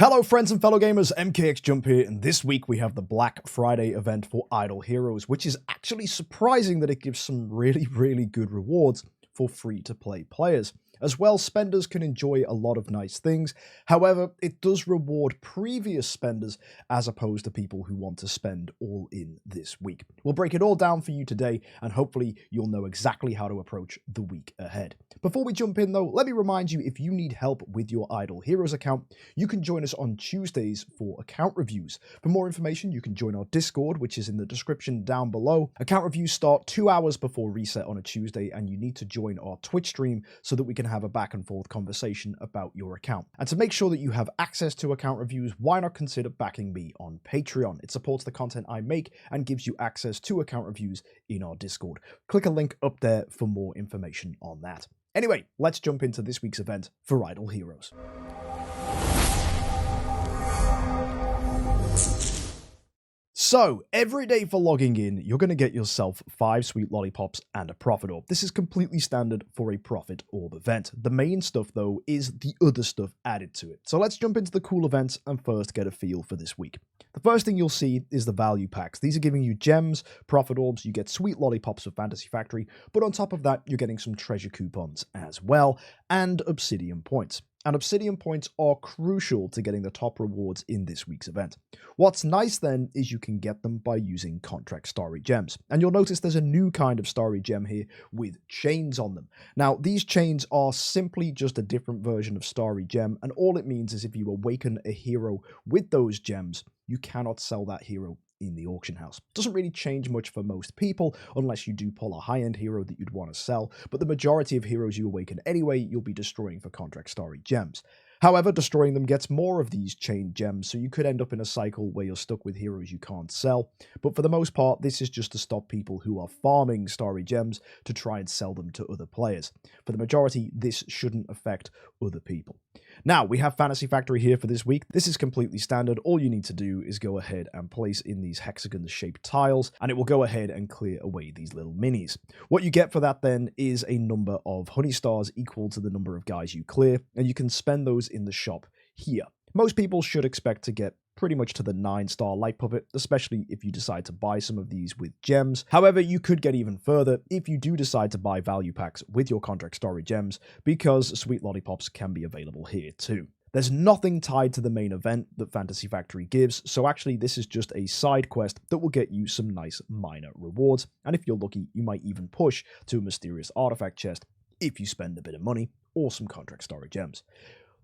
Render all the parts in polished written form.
Hello friends and fellow gamers, MKxJUMP here, and this week we have the Black Friday event for Idle Heroes, which is actually surprising that it gives some really good rewards for free-to-play players. As well, spenders can enjoy a lot of nice things. However, it does reward previous spenders as opposed to people who want to spend all in this week. We'll break it all down for you today, and hopefully you'll know exactly how to approach the week ahead. Before we jump in though, let me remind you, if you need help with your Idle Heroes account, you can join us on Tuesdays for account reviews. For more information, you can join our Discord, which is in the description down below. Account reviews start 2 hours before reset on a Tuesday, and you need to join our Twitch stream so that we can have a back and forth conversation about your account. And to make sure that you have access to account reviews, why not consider backing me on Patreon? It supports the content I make and gives you access to account reviews in our Discord. Click a link up there for more information on that. Anyway, let's jump into this week's event for Idle Heroes. So, every day for logging in, you're going to get yourself 5 sweet lollipops and a profit orb. This is completely standard for a profit orb event. The main stuff, though, is the other stuff added to it. So let's jump into the cool events and first get a feel for this week. The first thing you'll see is the value packs. These are giving you gems, profit orbs, you get sweet lollipops for Fantasy Factory, but on top of that, you're getting some treasure coupons as well, and obsidian points. And obsidian points are crucial to getting the top rewards in this week's event. What's nice then is you can get them by using Contract Starry Gems. And you'll notice there's a new kind of Starry Gem here with chains on them. Now, these chains are simply just a different version of Starry Gem, and all it means is if you awaken a hero with those gems, you cannot sell that hero in the auction house. Doesn't really change much for most people, unless you do pull a high-end hero that you'd want to sell, but the majority of heroes you awaken anyway, you'll be destroying for Contract Starry Gems. However, destroying them gets more of these chain gems, so you could end up in a cycle where you're stuck with heroes you can't sell, but for the most part, this is just to stop people who are farming Starry Gems to try and sell them to other players. For the majority, this shouldn't affect other people. Now, we have Fantasy Factory here for this week. This is completely standard. All you need to do is go ahead and place in these hexagon-shaped tiles, and it will go ahead and clear away these little minis. What you get for that then is a number of honey stars equal to the number of guys you clear, and you can spend those in the shop here. Most people should expect to get pretty much to the 9-star light puppet, especially if you decide to buy some of these with gems. However, you could get even further if you do decide to buy value packs with your Contract Starry Gems, because sweet lollipops can be available here too. There's nothing tied to the main event that Fantasy Factory gives, so actually this is just a side quest that will get you some nice minor rewards, and if you're lucky, you might even push to a mysterious artifact chest if you spend a bit of money or some Contract Starry Gems.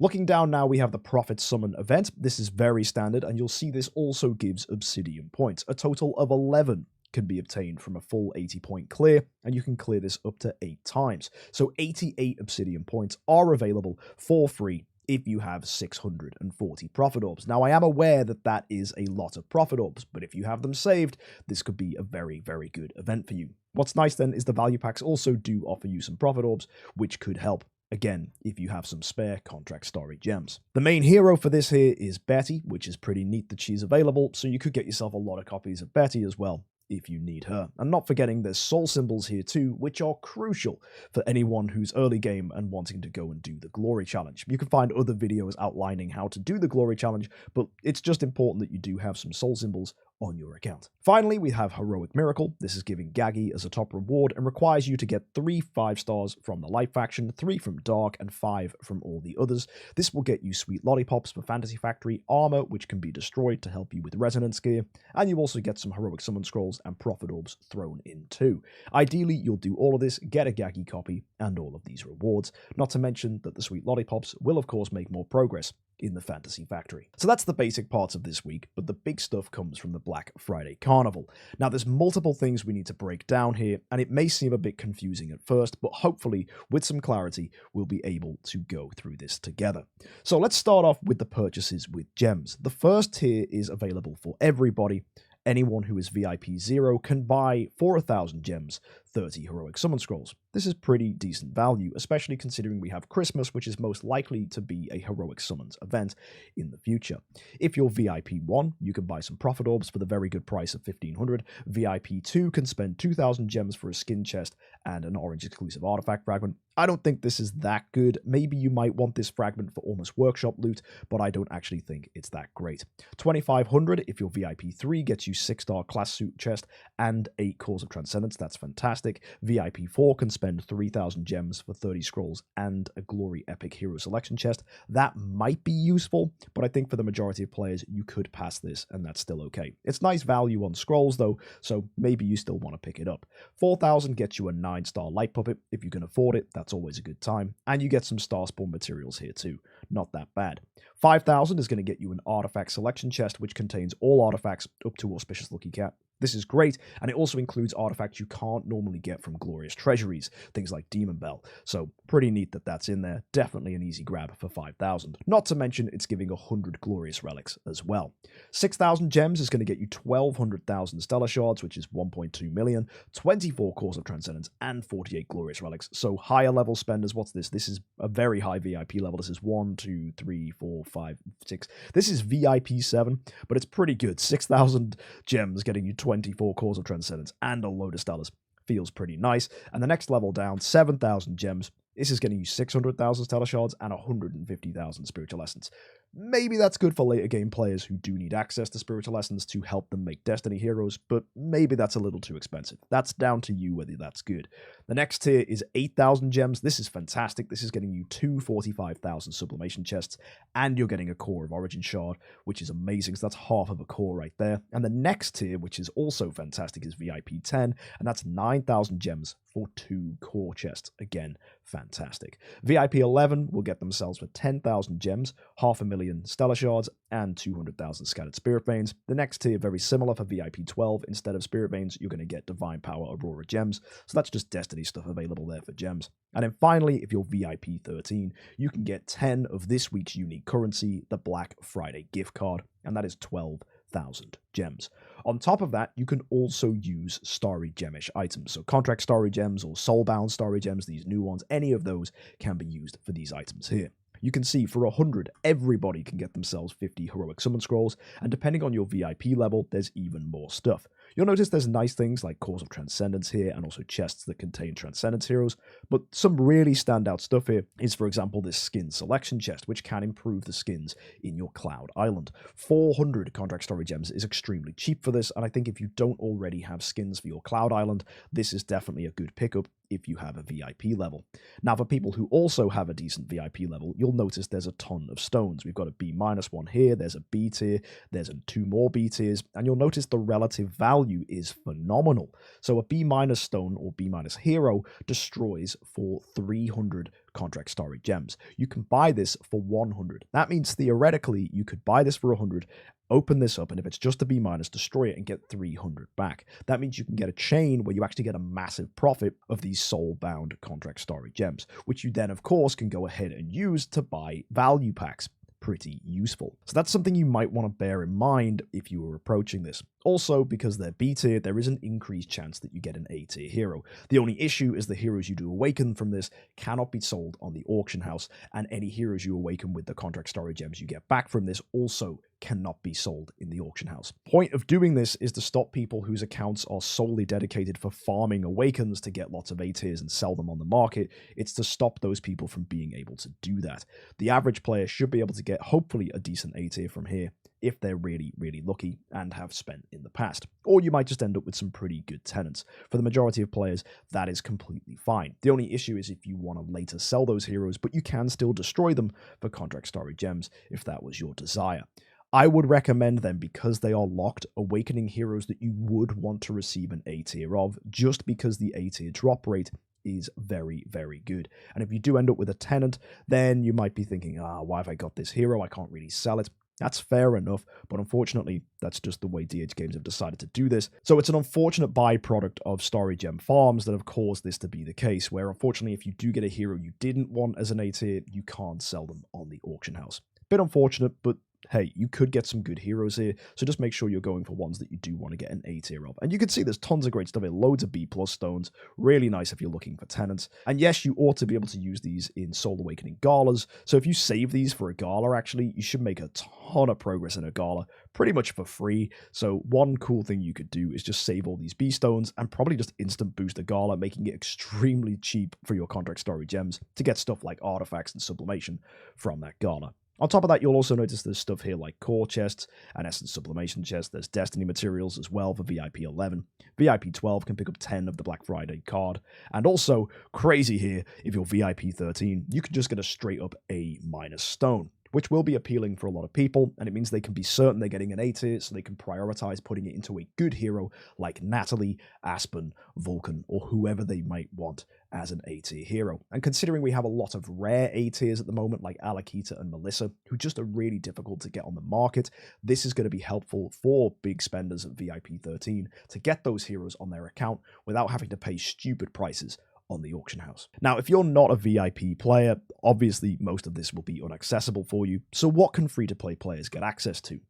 Looking down now, we have the Prophet Summon event. This is very standard, and you'll see this also gives obsidian points. A total of 11 can be obtained from a full 80-point clear, and you can clear this up to 8 times. So 88 obsidian points are available for free if you have 640 profit orbs. Now, I am aware that that is a lot of profit orbs, but if you have them saved, this could be a very good event for you. What's nice then is the value packs also do offer you some profit orbs, which could help. Again, if you have some spare Contract Starry Gems. The main hero for this here is Betty, which is pretty neat that she's available, so you could get yourself a lot of copies of Betty as well if you need her. And not forgetting there's soul symbols here too, which are crucial for anyone who's early game and wanting to go and do the glory challenge. You can find other videos outlining how to do the glory challenge, but it's just important that you do have some soul symbols on your account. Finally, we have Heroic Miracle. This is giving Gaggy as a top reward and requires you to get 3 5-stars from the Light faction, 3 from Dark, and 5 from all the others. This will get you sweet lollipops for Fantasy Factory, armor which can be destroyed to help you with resonance gear, and you also get some heroic summon scrolls and profit orbs thrown in too. Ideally, you'll do all of this, get a Gaggy copy, and all of these rewards, not to mention that the sweet lollipops will of course make more progress in the Fantasy Factory. So that's the basic parts of this week, but the big stuff comes from the Black Friday Carnival. Now, there's multiple things we need to break down here, and it may seem a bit confusing at first, but hopefully, with some clarity, we'll be able to go through this together. So let's start off with the purchases with gems. The first tier is available for everybody. Anyone who is VIP 0 can buy for 1,000 gems 30 heroic summon scrolls. This is pretty decent value, especially considering we have Christmas, which is most likely to be a heroic summons event in the future. If you're VIP 1, you can buy some profit orbs for the very good price of 1500. VIP 2 can spend 2000 gems for a skin chest and an orange exclusive artifact fragment. I don't think this is that good. Maybe you might want this fragment for almost workshop loot, but I don't actually think it's that great. 2500 if you're VIP 3 gets you 6-star class suit chest and 8 cores of transcendence. That's fantastic. VIP 4 can spend 3000 gems for 30 scrolls and a glory epic hero selection chest. That might be useful, but I think for the majority of players you could pass this and that's still okay. It's nice value on scrolls though, so maybe you still want to pick it up. 4000 gets you a 9-star light puppet. If you can afford it, that's always a good time, and you get some star spawn materials here too. Not that bad. 5000 is going to get you an artifact selection chest which contains all artifacts up to Auspicious Lucky Cat. This is great, and it also includes artifacts you can't normally get from glorious treasuries, things like Demon Bell, so pretty neat that that's in there. Definitely an easy grab for 5000. Not to mention it's giving 100 glorious relics as well. 6000 gems is going to get you 1200,000 stellar shards, which is 1.2 million, 24 cores of transcendence, and 48 glorious relics. So higher level spenders, what's this? This is a very high VIP level. This is 1, 2, 3, 4, 5, 6. This is VIP 7, but it's pretty good. 6000 gems getting you 24 cores of transcendence and a load of stellars. Feels pretty nice. And the next level down, 7,000 gems. This is getting you 600,000 stellar shards and 150,000 spiritual essence. Maybe that's good for later game players who do need access to spiritual essence to help them make Destiny heroes, but maybe that's a little too expensive. That's down to you whether that's good. The next tier is 8,000 gems. This is fantastic. This is getting you 245,000 sublimation chests, and you're getting a core of Origin Shard, which is amazing, so that's half of a core right there. And the next tier, which is also fantastic, is VIP 10, and that's 9,000 gems for 2 core chests. Again, fantastic. VIP 11 will get themselves for 10,000 gems, 500,000 stellar shards, and 200,000 scattered spirit veins. The next tier, very similar for VIP 12. Instead of spirit veins, you're going to get divine power Aurora gems. So that's just Destiny stuff available there for gems. And then finally, if you're VIP 13, you can get 10 of this week's unique currency, the Black Friday gift card, and that is 12,000 gems. On top of that, you can also use Starry Gemish items. So Contract Starry Gems or Soulbound Starry Gems, these new ones, any of those can be used for these items here. You can see for 100, everybody can get themselves 50 heroic summon scrolls, and depending on your VIP level, there's even more stuff. You'll notice there's nice things like Cores of Transcendence here, and also chests that contain Transcendence heroes, but some really standout stuff here is, for example, this skin selection chest, which can improve the skins in your Cloud Island. 400 Contract Starry Gems is extremely cheap for this, and I think if you don't already have skins for your Cloud Island, this is definitely a good pickup if you have a VIP level. Now, for people who also have a decent VIP level, you'll notice there's a ton of stones. We've got a B-1 here, there's a B tier, there's 2 more B tiers, and you'll notice the relative value is phenomenal. So a B- stone or B- hero destroys for 300 Contract Starry Gems. You can buy this for 100. That means theoretically you could buy this for 100, open this up, and if it's just a B-, destroy it and get 300 back. That means you can get a chain where you actually get a massive profit of these soul-bound Contract Starry Gems, which you then, of course, can go ahead and use to buy value packs. Pretty useful. So that's something you might want to bear in mind if you were approaching this. Also, because they're B tier, there is an increased chance that you get an A tier hero. The only issue is the heroes you do awaken from this cannot be sold on the auction house, and any heroes you awaken with the Contract Starry Gems you get back from this also cannot be sold in the auction house. Point of doing this is to stop people whose accounts are solely dedicated for farming awakens to get lots of A tiers and sell them on the market. It's to stop those people from being able to do that. The average player should be able to get hopefully a decent A tier from here if they're really, really lucky and have spent in the past. Or you might just end up with some pretty good tenants. For the majority of players, that is completely fine. The only issue is if you want to later sell those heroes, but you can still destroy them for Contract Starry Gems if that was your desire. I would recommend them, because they are locked, awakening heroes that you would want to receive an A tier of, just because the A tier drop rate is very, very good. And if you do end up with a tenant, then you might be thinking, why have I got this hero? I can't really sell it. That's fair enough, but unfortunately, that's just the way DH Games have decided to do this. So it's an unfortunate byproduct of Starry Gem farms that have caused this to be the case, where unfortunately, if you do get a hero you didn't want as an A tier, you can't sell them on the auction house. Bit unfortunate, but hey, you could get some good heroes here, so just make sure you're going for ones that you do want to get an A tier of. And you can see there's tons of great stuff here, loads of B+ stones, really nice if you're looking for tenants. And yes, you ought to be able to use these in Soul Awakening galas, so if you save these for a gala, actually, you should make a ton of progress in a gala, pretty much for free. So one cool thing you could do is just save all these B stones and probably just instant boost a gala, making it extremely cheap for your Contract Starry Gems to get stuff like artifacts and sublimation from that gala. On top of that, you'll also notice there's stuff here like core chests and essence sublimation chests. There's destiny materials as well for VIP 11. VIP 12 can pick up 10 of the Black Friday card. And also, crazy here, if you're VIP 13, you can just get a straight up A- stone, which will be appealing for a lot of people, and it means they can be certain they're getting an A tier, so they can prioritize putting it into a good hero like Natalie, Aspen, Vulcan, or whoever they might want as an A tier hero. And considering we have a lot of rare A tiers at the moment, like Alakita and Melissa, who just are really difficult to get on the market, this is going to be helpful for big spenders at VIP 13 to get those heroes on their account without having to pay stupid prices on the auction house. Now, if you're not a VIP player, obviously most of this will be inaccessible for you. So what can free-to-play players get access to?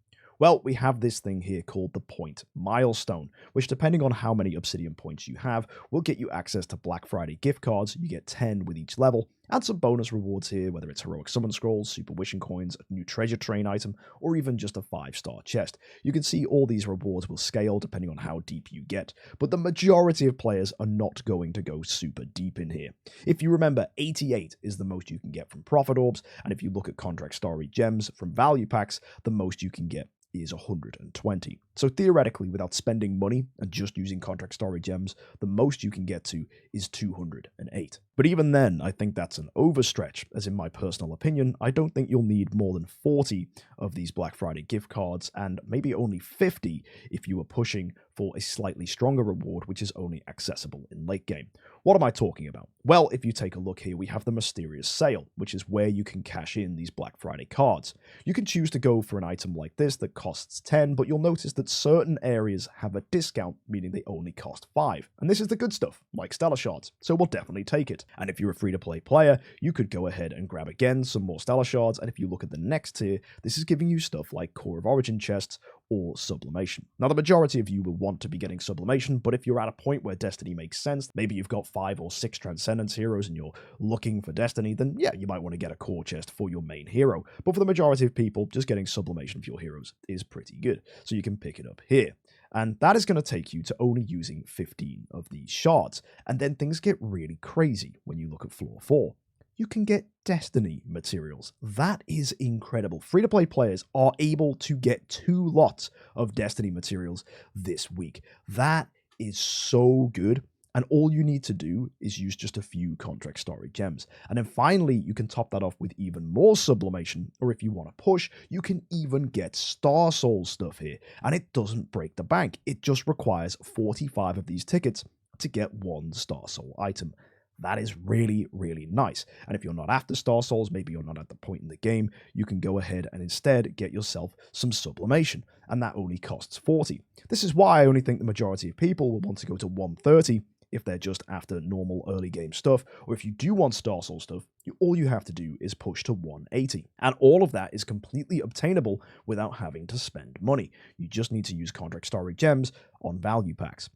Well, we have this thing here called the Point Milestone, which depending on how many Obsidian points you have, will get you access to Black Friday gift cards. You get 10 with each level, and some bonus rewards here, whether it's Heroic Summon Scrolls, Super Wishing Coins, a new Treasure Train item, or even just a 5-star chest. You can see all these rewards will scale depending on how deep you get, but the majority of players are not going to go super deep in here. If you remember, 88 is the most you can get from Profit Orbs, and if you look at Contract Starry Gems from value packs, the most you can get is 120. So theoretically, without spending money and just using Contract Starry Gems, the most you can get to is 208. But even then, I think that's an overstretch, as in my personal opinion, I don't think you'll need more than 40 of these Black Friday gift cards, and maybe only 50 if you were pushing for a slightly stronger reward, which is only accessible in late game. What am I talking about? Well, if you take a look here, we have the Mysterious Sale, which is where you can cash in these Black Friday cards. You can choose to go for an item like this that costs 10, but you'll notice that certain areas have a discount, meaning they only cost 5. And this is the good stuff, like Stellar Shards, so we'll definitely take it. And if you're a free-to-play player, you could go ahead and grab again some more Stellar Shards, and if you look at the next tier, this is giving you stuff like Core of Origin chests or Sublimation. Now, the majority of you will want to be getting Sublimation, but if you're at a point where Destiny makes sense, maybe you've got 5 or 6 Transcendence heroes and you're looking for Destiny, then yeah, you might want to get a core chest for your main hero. But for the majority of people, just getting Sublimation for your heroes is pretty good, so you can pick it up here. And that is going to take you to only using 15 of these shards. And then things get really crazy when you look at Floor 4. You can get Destiny materials. That is incredible. Free-to-play players are able to get 2 lots of Destiny materials this week. That is so good. And all you need to do is use just a few Contract Starry Gems. And then finally, you can top that off with even more Sublimation, or if you want to push, you can even get Star Soul stuff here. And it doesn't break the bank. It just requires 45 of these tickets to get 1 Star Soul item. That is really, really nice. And if you're not after Star Souls, maybe you're not at the point in the game, you can go ahead and instead get yourself some Sublimation, and that only costs 40. This is why I only think the majority of people will want to go to 130 if they're just after normal early game stuff, or if you do want Star Soul stuff, all you have to do is push to 180. And all of that is completely obtainable without having to spend money. You just need to use Contract Starry Gems on value packs.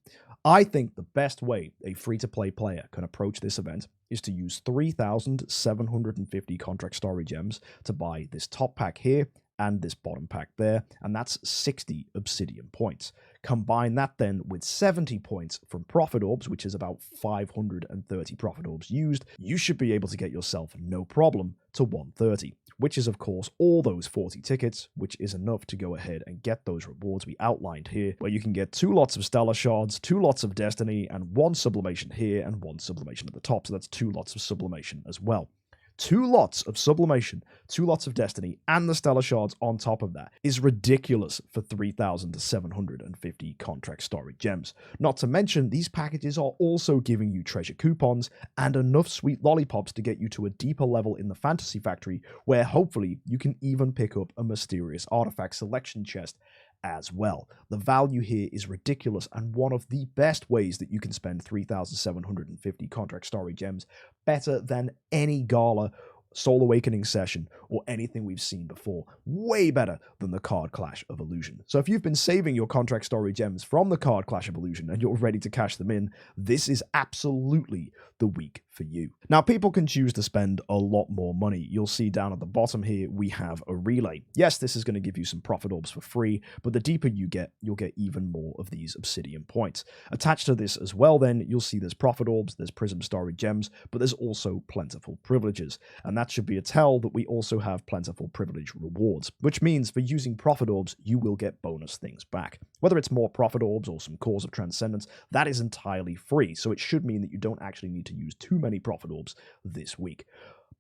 I think the best way a free-to-play player can approach this event is to use 3,750 Contract Starry Gems to buy this top pack here and this bottom pack there, and that's 60 Obsidian points. Combine that then with 70 points from Profit Orbs, which is about 530 Profit Orbs used, you should be able to get yourself no problem to 130, which is of course all those 40 tickets, which is enough to go ahead and get those rewards we outlined here, where you can get 2 lots of Stellar Shards, 2 lots of Destiny, and 1 Sublimation here and 1 Sublimation at the top, so that's 2 lots of Sublimation as well. 2 lots of Sublimation, 2 lots of Destiny, and the Stellar Shards on top of that is ridiculous for 3,750 Contract Starry Gems. Not to mention, these packages are also giving you treasure coupons and enough sweet lollipops to get you to a deeper level in the Fantasy Factory, where hopefully you can even pick up a mysterious artifact selection chest as well. The value here is ridiculous, and one of the best ways that you can spend 3,750 Contract Starry Gems better than any gala Soul Awakening Session, or anything we've seen before. Way better than the Card Clash of Illusion. So if you've been saving your Contract Starry Gems from the Card Clash of Illusion and you're ready to cash them in, this is absolutely the week for you. Now, people can choose to spend a lot more money. You'll see down at the bottom here, we have a relay. Yes, this is going to give you some profit orbs for free, but the deeper you get, you'll get even more of these obsidian points. Attached to this as well, then, you'll see there's profit orbs, there's Prism Starry Gems, but there's also Plentiful privileges. And that should be a tell that we also have Plentiful privilege rewards, which means for using profit orbs, you will get bonus things back. Whether it's more profit orbs or some Cores of Transcendence, that is entirely free, so it should mean that you don't actually need to use too many profit orbs this week.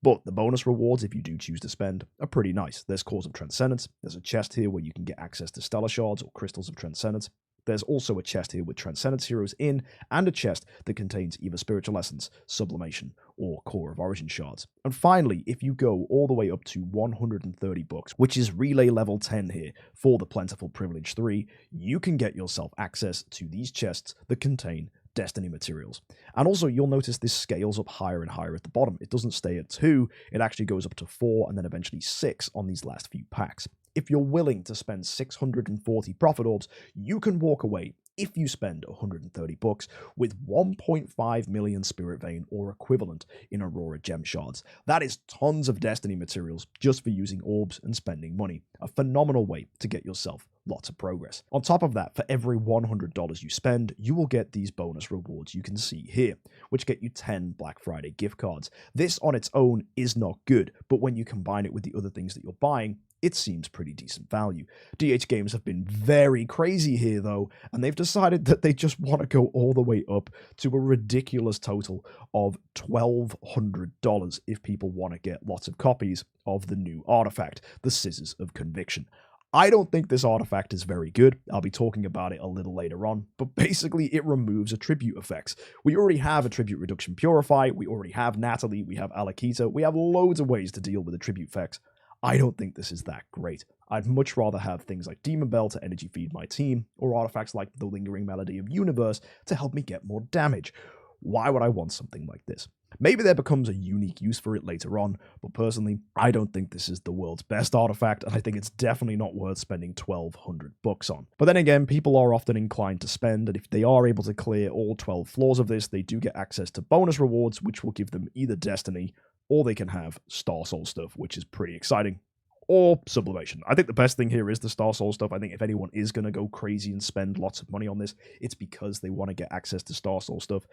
But the bonus rewards, if you do choose to spend, are pretty nice. There's Cores of Transcendence, there's a chest here where you can get access to Stellar Shards or Crystals of Transcendence. There's also a chest here with Transcendence Heroes in, and a chest that contains either Spiritual Essence, Sublimation, or Core of Origin Shards. And finally, if you go all the way up to 130 bucks, which is Relay level 10 here for the Plentiful Privilege 3, you can get yourself access to these chests that contain Destiny materials. And also, you'll notice this scales up higher and higher at the bottom. It doesn't stay at 2, it actually goes up to 4, and then eventually 6 on these last few packs. If you're willing to spend 640 profit orbs, you can walk away, if you spend 130 bucks, with 1.5 million Spirit Vein or equivalent in Aurora Gem Shards. That is tons of Destiny materials just for using orbs and spending money. A phenomenal way to get yourself lots of progress. On top of that, for every $100 you spend, you will get these bonus rewards you can see here, which get you 10 Black Friday gift cards. This on its own is not good, but when you combine it with the other things that you're buying, it seems pretty decent value. DH Games have been very crazy here though, and they've decided that they just want to go all the way up to a ridiculous total of $1,200 if people want to get lots of copies of the new artifact, the Scissors of Conviction. I don't think this artifact is very good. I'll be talking about it a little later on, but basically it removes attribute effects. We already have Attribute Reduction Purify, we already have Natalie, we have Alakita, we have loads of ways to deal with attribute effects. I don't think this is that great. I'd much rather have things like Demon Bell to energy feed my team, or artifacts like the Lingering Melody of Universe to help me get more damage. Why would I want something like this? Maybe there becomes a unique use for it later on, but personally, I don't think this is the world's best artifact, and I think it's definitely not worth spending 1,200 bucks on. But then again, people are often inclined to spend, and if they are able to clear all 12 floors of this, they do get access to bonus rewards, which will give them either Destiny, or they can have Star Soul stuff, which is pretty exciting, or Sublimation. I think the best thing here is the Star Soul stuff. I think if anyone is going to go crazy and spend lots of money on this, it's because they want to get access to Star Soul stuff.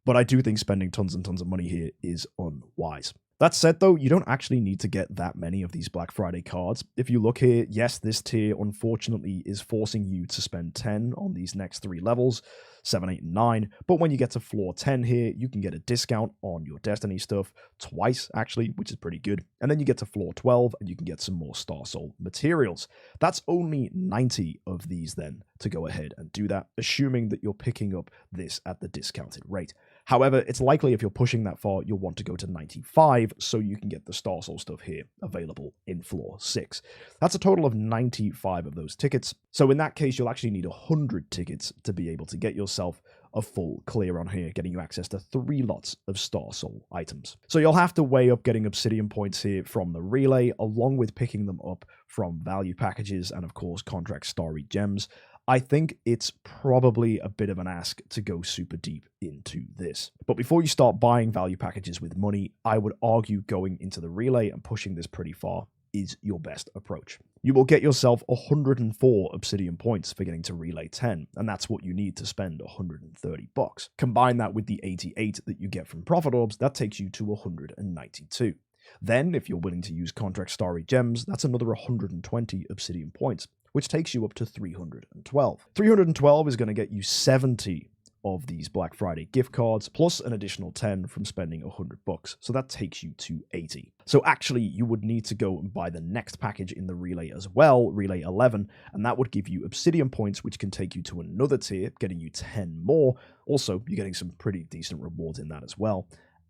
But I do think spending tons and tons of money here is unwise. That said, though, you don't actually need to get that many of these Black Friday cards. If you look here, yes, this tier, unfortunately, is forcing you to spend 10 on these next 3 levels, 7, 8, and 9, but when you get to floor 10 here, you can get a discount on your Destiny stuff, twice, actually, which is pretty good, and then you get to floor 12, and you can get some more Star Soul materials. That's only 90 of these, then, to go ahead and do that, assuming that you're picking up this at the discounted rate. However, it's likely if you're pushing that far, you'll want to go to 95 so you can get the Star Soul stuff here available in floor 6. That's a total of 95 of those tickets. So in that case, you'll actually need 100 tickets to be able to get yourself a full clear on here, getting you access to 3 lots of Star Soul items. So you'll have to weigh up getting obsidian points here from the relay, along with picking them up from value packages and of course Contract Starry Gems. I think it's probably a bit of an ask to go super deep into this. But before you start buying value packages with money, I would argue going into the relay and pushing this pretty far is your best approach. You will get yourself 104 obsidian points for getting to relay 10, and that's what you need to spend 130 bucks. Combine that with the 88 that you get from profit orbs, that takes you to 192. Then, if you're willing to use Contract Starry Gems, that's another 120 obsidian points, which takes you up to 312. 312 is going to get you 70 of these Black Friday gift cards, plus an additional 10 from spending 100 bucks. So that takes you to 80. So actually, you would need to go and buy the next package in the relay as well, relay 11, and that would give you obsidian points, which can take you to another tier, getting you 10 more. Also, you're getting some pretty decent rewards in that as well.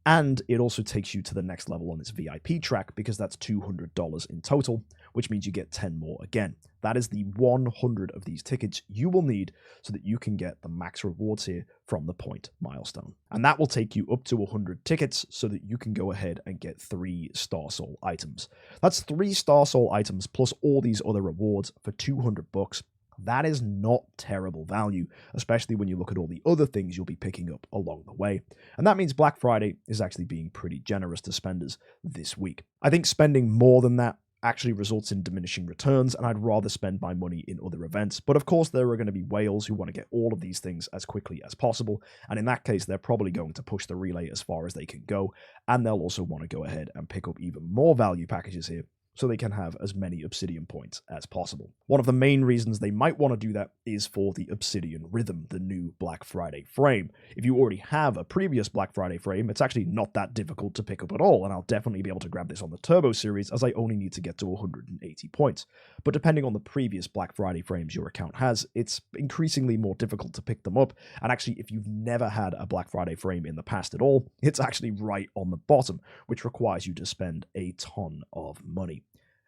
And it also takes you to the next level on this VIP track because that's $200 in total, which means you get 10 more again. That is the 100 of these tickets you will need so that you can get the max rewards here from the point milestone. And that will take you up to 100 tickets so that you can go ahead and get 3 Star Soul items. That's 3 Star Soul items plus all these other rewards for $200. That is not terrible value, especially when you look at all the other things you'll be picking up along the way. And that means Black Friday is actually being pretty generous to spenders this week. I think spending more than that actually results in diminishing returns, and I'd rather spend my money in other events. But of course, there are going to be whales who want to get all of these things as quickly as possible, and in that case, they're probably going to push the relay as far as they can go, and they'll also want to go ahead and pick up even more value packages here, so they can have as many obsidian points as possible. One of the main reasons they might want to do that is for the obsidian rhythm, the new Black Friday frame. If you already have a previous Black Friday frame, it's actually not that difficult to pick up at all, and I'll definitely be able to grab this on the Turbo series as I only need to get to 180 points. But depending on the previous Black Friday frames your account has, it's increasingly more difficult to pick them up, and actually if you've never had a Black Friday frame in the past at all, it's actually right on the bottom, which requires you to spend a ton of money.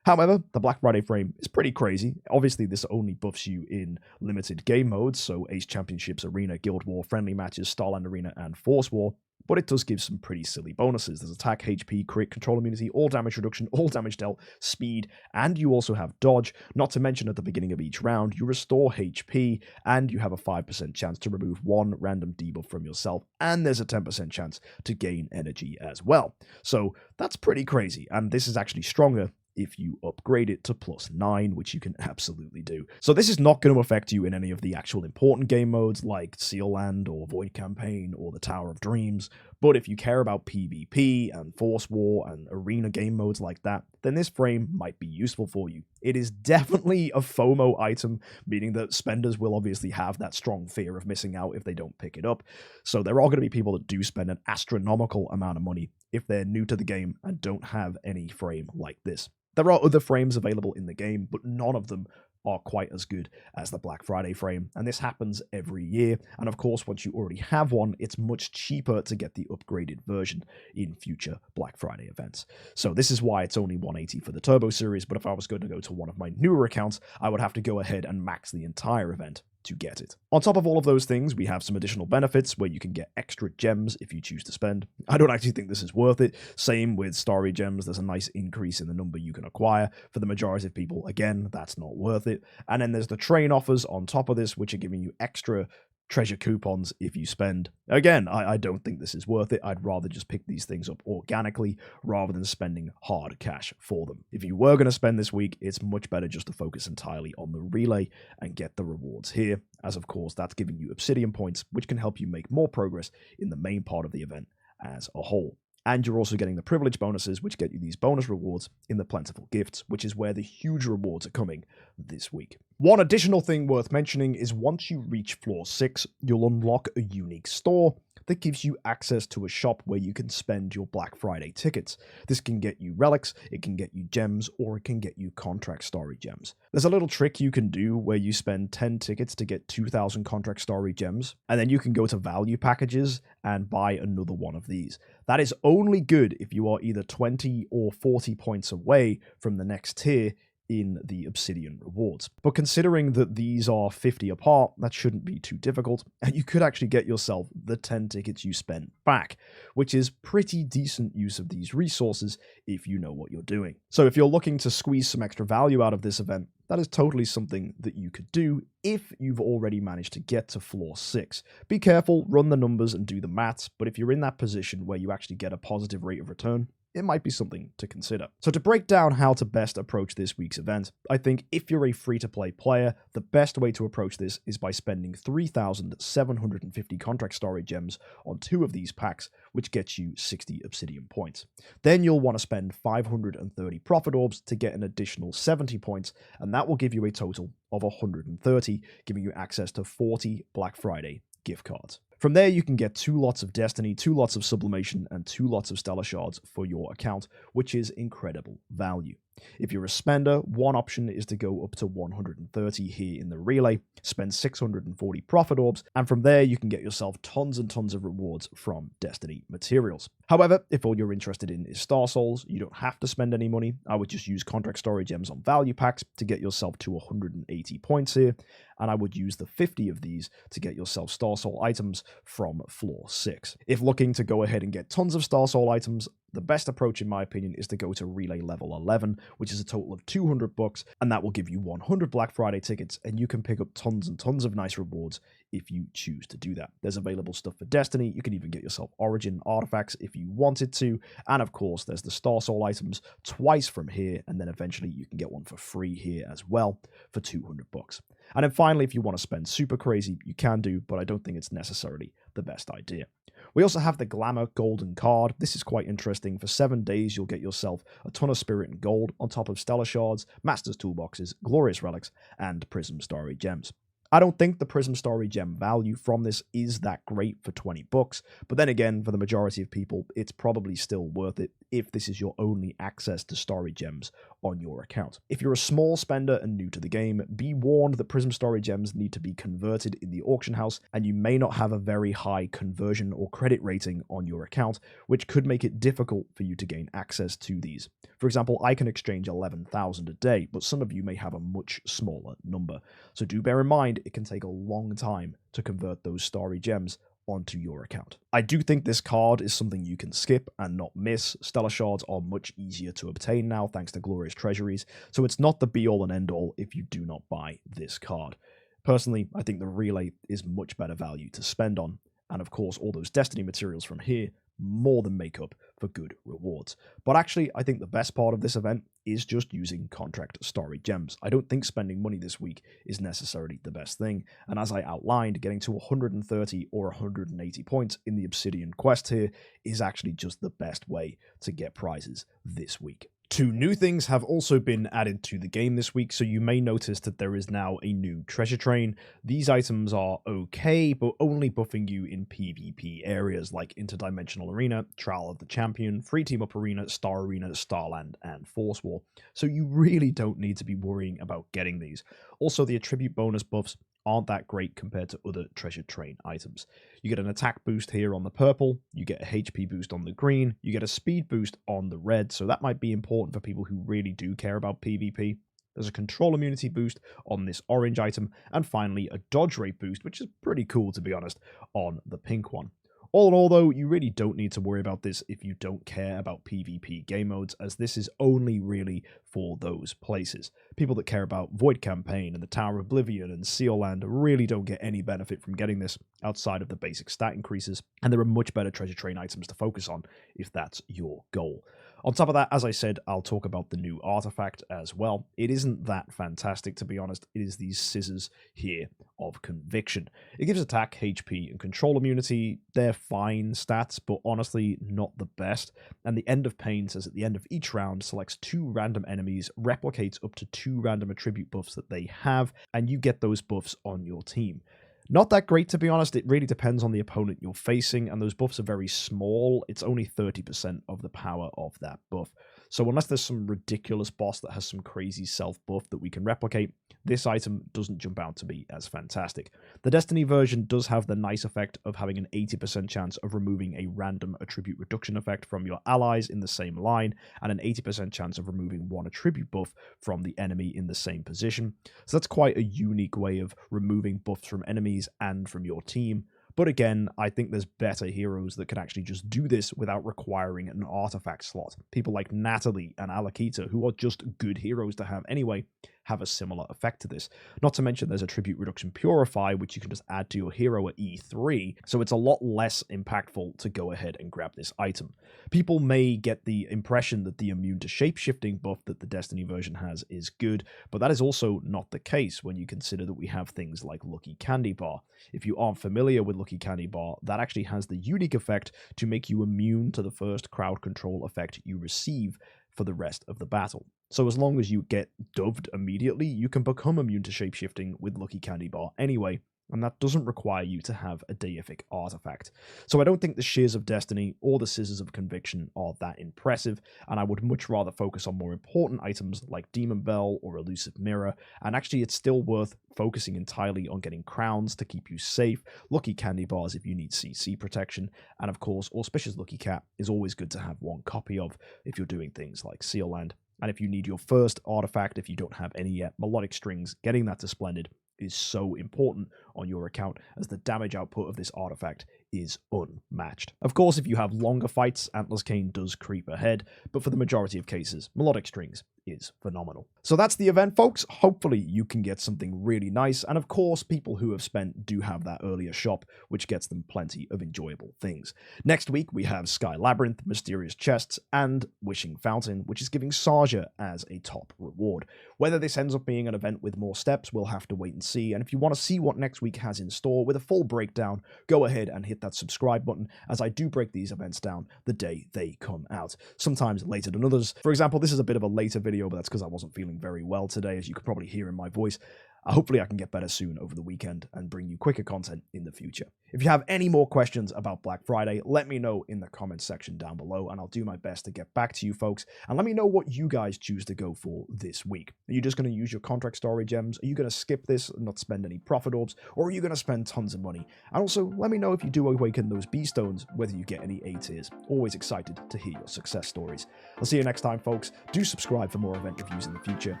However, the Black Friday frame is pretty crazy. Obviously, this only buffs you in limited game modes, so Ace Championships, Arena, Guild War, Friendly Matches, Starland Arena, and Force War, but it does give some pretty silly bonuses. There's attack, HP, crit, control immunity, all damage reduction, all damage dealt, speed, and you also have dodge. Not to mention at the beginning of each round, you restore HP, and you have a 5% chance to remove one random debuff from yourself, and there's a 10% chance to gain energy as well. So that's pretty crazy, and this is actually stronger if you upgrade it to +9, which you can absolutely do. So this is not going to affect you in any of the actual important game modes like Seal Land or Void Campaign or the Tower of Dreams, but if you care about PvP and Force War and Arena game modes like that, then this frame might be useful for you. It is definitely a FOMO item, meaning that spenders will obviously have that strong fear of missing out if they don't pick it up. So there are going to be people that do spend an astronomical amount of money if they're new to the game and don't have any frame like this. There are other frames available in the game, but none of them are quite as good as the Black Friday frame, and this happens every year. And of course, once you already have one, it's much cheaper to get the upgraded version in future Black Friday events. So this is why it's only 180 for the Turbo series, but if I was going to go to one of my newer accounts, I would have to go ahead and max the entire event to get it. On top of all of those things, we have some additional benefits where you can get extra gems if you choose to spend. I don't actually think this is worth it. Same with Starry Gems, there's a nice increase in the number you can acquire. For the majority of people, again, that's not worth it. And then there's the train offers on top of this, which are giving you extra treasure coupons if you spend. Again, I don't think this is worth it. I'd rather just pick these things up organically rather than spending hard cash for them. If you were going to spend this week, it's much better just to focus entirely on the relay and get the rewards here, as of course that's giving you obsidian points, which can help you make more progress in the main part of the event as a whole. And you're also getting the privilege bonuses, which get you these bonus rewards in the Plentiful gifts, which is where the huge rewards are coming this week. One additional thing worth mentioning is once you reach floor 6, you'll unlock a unique store that gives you access to a shop where you can spend your Black Friday tickets. This can get you relics, it can get you gems, or it can get you Contract Starry Gems. There's a little trick you can do where you spend 10 tickets to get 2,000 Contract Starry Gems, and then you can go to value packages and buy another one of these. That is only good if you are either 20 or 40 points away from the next tier in the obsidian rewards. But considering that these are 50 apart, that shouldn't be too difficult, and you could actually get yourself the 10 tickets you spent back, which is pretty decent use of these resources if you know what you're doing. So if you're looking to squeeze some extra value out of this event, that is totally something that you could do if you've already managed to get to floor 6. Be careful, run the numbers and do the maths, but if you're in that position where you actually get a positive rate of return, it might be something to consider. So to break down how to best approach this week's event, I think if you're a free-to-play player, the best way to approach this is by spending 3,750 Contract Starry Gems on 2 of these packs, which gets you 60 obsidian points. Then you'll want to spend 530 profit orbs to get an additional 70 points, and that will give you a total of 130, giving you access to 40 Black Friday gift cards. From there, you can get 2 lots of Destiny, 2 lots of Sublimation, and 2 lots of Stellar Shards for your account, which is incredible value. If you're a spender, one option is to go up to 130 here in the relay, spend 640 profit orbs, and from there you can get yourself tons and tons of rewards from Destiny materials. However, if all you're interested in is Star Souls, you don't have to spend any money. I would just use Contract Starry Gems on value packs to get yourself to 180 points here, and I would use the 50 of these to get yourself Star Soul items from floor 6. If looking to go ahead and get tons of Star Soul items, the best approach in my opinion is to go to relay level 11, which is a total of 200 bucks, and that will give you 100 Black Friday tickets, and you can pick up tons and tons of nice rewards if you choose to do that. There's available stuff for Destiny. You can even get yourself Origin artifacts if you wanted to, and of course there's the Star Soul items twice from here, and then eventually you can get one for free here as well for 200 bucks. And then finally, if you want to spend super crazy, you can do, but I don't think it's necessarily the best idea. We also have the Glamour golden card. This is quite interesting. For 7 days, you'll get yourself a ton of spirit and gold on top of stellar shards, master's toolboxes, glorious relics, and prism starry gems. I don't think the prism starry gem value from this is that great for 20 bucks, but then again, for the majority of people, it's probably still worth it if this is your only access to starry gems on your account. If you're a small spender and new to the game, be warned that prism starry gems need to be converted in the auction house, and you may not have a very high conversion or credit rating on your account, which could make it difficult for you to gain access to these. For example, I can exchange 11,000 a day, but some of you may have a much smaller number. So do bear in mind, it can take a long time to convert those starry gems onto your account. I do think this card is something you can skip and not miss. Stellar shards are much easier to obtain now thanks to glorious treasuries, so it's not the be all and end all if you do not buy this card. Personally, I think the relay is much better value to spend on, and of course all those Destiny materials from here more than make up for good rewards. But actually, I think the best part of this event is just using Contract Starry Gems. I don't think spending money this week is necessarily the best thing, and as I outlined, getting to 130 or 180 points in the Obsidian quest here is actually just the best way to get prizes this week. 2 new things have also been added to the game this week, so you may notice that there is now a new treasure train. These items are okay, but only buffing you in PvP areas like Interdimensional Arena, Trial of the Champion, Free Team Up Arena, Star Arena, Starland, and Force War. So you really don't need to be worrying about getting these. Also, the attribute bonus buffs aren't that great compared to other treasure train items. You get an attack boost here on the purple, you get a HP boost on the green, you get a speed boost on the red, so that might be important for people who really do care about PvP. There's a control immunity boost on this orange item, and finally a dodge rate boost, which is pretty cool to be honest, on the pink one. All in all though, you really don't need to worry about this if you don't care about PvP game modes, as this is only really for those places. People that care about Void Campaign and the Tower of Oblivion and Sealand really don't get any benefit from getting this outside of the basic stat increases, and there are much better treasure train items to focus on if that's your goal. On top of that, as I said, I'll talk about the new artifact as well. It isn't that fantastic, to be honest. It is these scissors here of conviction. It gives attack, HP, and control immunity. They're fine stats, but honestly not the best. And the End of Pain says at the end of each round, selects 2 random enemies, replicates up to 2 random attribute buffs that they have, and you get those buffs on your team. Not that great, to be honest. It really depends on the opponent you're facing, and those buffs are very small. It's only 30% of the power of that buff. So unless there's some ridiculous boss that has some crazy self-buff that we can replicate, this item doesn't jump out to be as fantastic. The Destiny version does have the nice effect of having an 80% chance of removing a random attribute reduction effect from your allies in the same line, and an 80% chance of removing 1 attribute buff from the enemy in the same position. So that's quite a unique way of removing buffs from enemies and from your team. But again, I think there's better heroes that can actually just do this without requiring an artifact slot. People like Natalie and Alakita, who are just good heroes to have anyway, have a similar effect to this. Not to mention there's Attribute Reduction Purify, which you can just add to your hero at E3, so it's a lot less impactful to go ahead and grab this item. People may get the impression that the immune to shapeshifting buff that the Destiny version has is good, but that is also not the case when you consider that we have things like Lucky Candy Bar. If you aren't familiar with Lucky Candy Bar, that actually has the unique effect to make you immune to the first crowd control effect you receive for the rest of the battle. So as long as you get doved immediately, you can become immune to shapeshifting with Lucky Candy Bar anyway, and that doesn't require you to have a deific artifact. So I don't think the Shears of Destiny or the Scissors of Conviction are that impressive, and I would much rather focus on more important items like Demon Bell or Elusive Mirror, and actually it's still worth focusing entirely on getting crowns to keep you safe, lucky candy bars if you need CC protection, and of course Auspicious Lucky Cat is always good to have one copy of if you're doing things like Seal Land. And if you need your first artifact, if you don't have any yet, Melodic Strings, getting that to Splendid is so important on your account, as the damage output of this artifact is unmatched. Of course, if you have longer fights, Antler's Cane does creep ahead, but for the majority of cases, Melodic Strings is phenomenal. So that's the event, folks. Hopefully you can get something really nice, and of course, people who have spent do have that earlier shop, which gets them plenty of enjoyable things. Next week, we have Sky Labyrinth, Mysterious Chests, and Wishing Fountain, which is giving Sarja as a top reward. Whether this ends up being an event with more steps, we'll have to wait and see, and if you want to see what next week has in store with a full breakdown, go ahead and hit that subscribe button, as I do break these events down the day they come out, sometimes later than others. For example, this is a bit of a later video, but that's because I wasn't feeling very well today, as you could probably hear in my voice. Hopefully I can get better soon over the weekend and bring you quicker content in the future. If you have any more questions about Black Friday, let me know in the comments section down below, and I'll do my best to get back to you folks. And let me know what you guys choose to go for this week. Are you just going to use your Contract Starry Gems? Are you going to skip this and not spend any profit orbs? Or are you going to spend tons of money? And also, let me know if you do awaken those B stones, whether you get any A tiers. Always excited to hear your success stories. I'll see you next time, folks. Do subscribe for more event reviews in the future.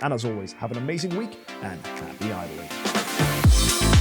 And as always, have an amazing week and happy idling.